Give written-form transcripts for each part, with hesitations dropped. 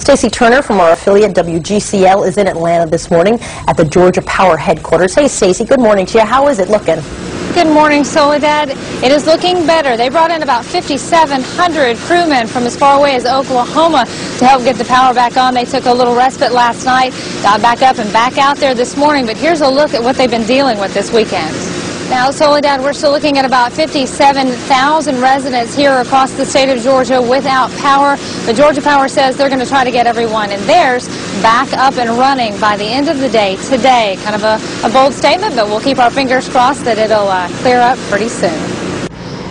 Stacey Turner from our affiliate WGCL is in Atlanta this morning at the Georgia Power headquarters. Hey, Stacey, good morning to you. How is it looking? Good morning, Soledad. It is looking better. They brought in about 5,700 crewmen from as far away as Oklahoma to help get the power back on. They took a little respite last night, got back up and back out there this morning. But here's a look at what they've been dealing with this weekend. Now, Soledad, we're still looking at about 57,000 residents here across the state of Georgia without power. But Georgia Power says they're going to try to get everyone in theirs back up and running by the end of the day today. Kind of a bold statement, but we'll keep our fingers crossed that it'll clear up pretty soon.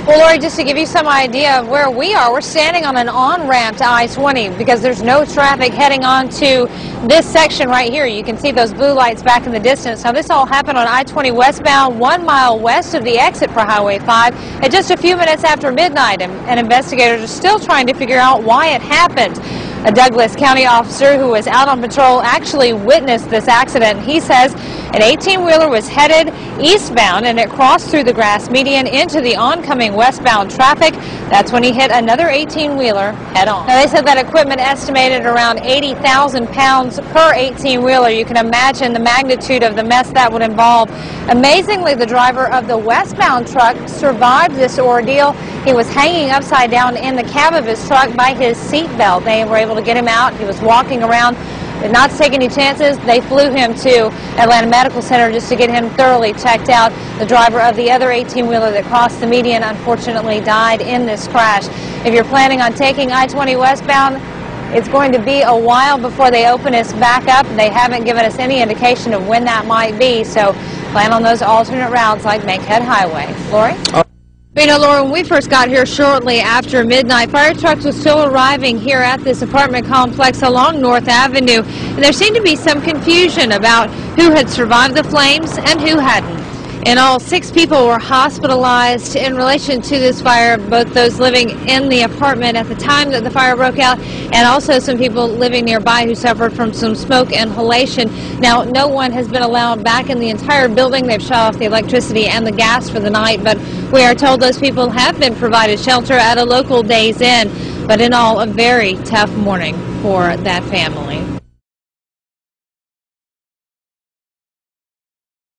Well, Lori, just to give you some idea of where we are, we're standing on an on-ramp to I-20 because there's no traffic heading on to this section right here. You can see those blue lights back in the distance. Now, this all happened on I-20 westbound, 1 mile west of the exit for Highway 5 at just a few minutes after midnight, and investigators are still trying to figure out why it happened. A Douglas County officer who was out on patrol actually witnessed this accident. He says an 18-wheeler was headed eastbound and it crossed through the grass median into the oncoming westbound traffic. That's when he hit another 18-wheeler head-on. Now, they said that equipment estimated around 80,000 pounds per 18-wheeler. You can imagine the magnitude of the mess that would involve. Amazingly, the driver of the westbound truck survived this ordeal. He was hanging upside down in the cab of his truck by his seat belt. They were able to get him out. He was walking around. Did not take any chances. They flew him to Atlanta Medical Center just to get him thoroughly checked out. The driver of the other 18-wheeler that crossed the median unfortunately died in this crash. If you're planning on taking I-20 westbound, it's going to be a while before they open us back up. They haven't given us any indication of when that might be, so plan on those alternate routes like Bankhead Highway. Lori? You know, Laura, when we first got here shortly after midnight, fire trucks were still arriving here at this apartment complex along North Avenue. And there seemed to be some confusion about who had survived the flames and who hadn't. In all, 6 people were hospitalized in relation to this fire, both those living in the apartment at the time that the fire broke out and also some people living nearby who suffered from some smoke inhalation. Now, no one has been allowed back in the entire building. They've shut off the electricity and the gas for the night, but we are told those people have been provided shelter at a local Days Inn. But in all, a very tough morning for that family.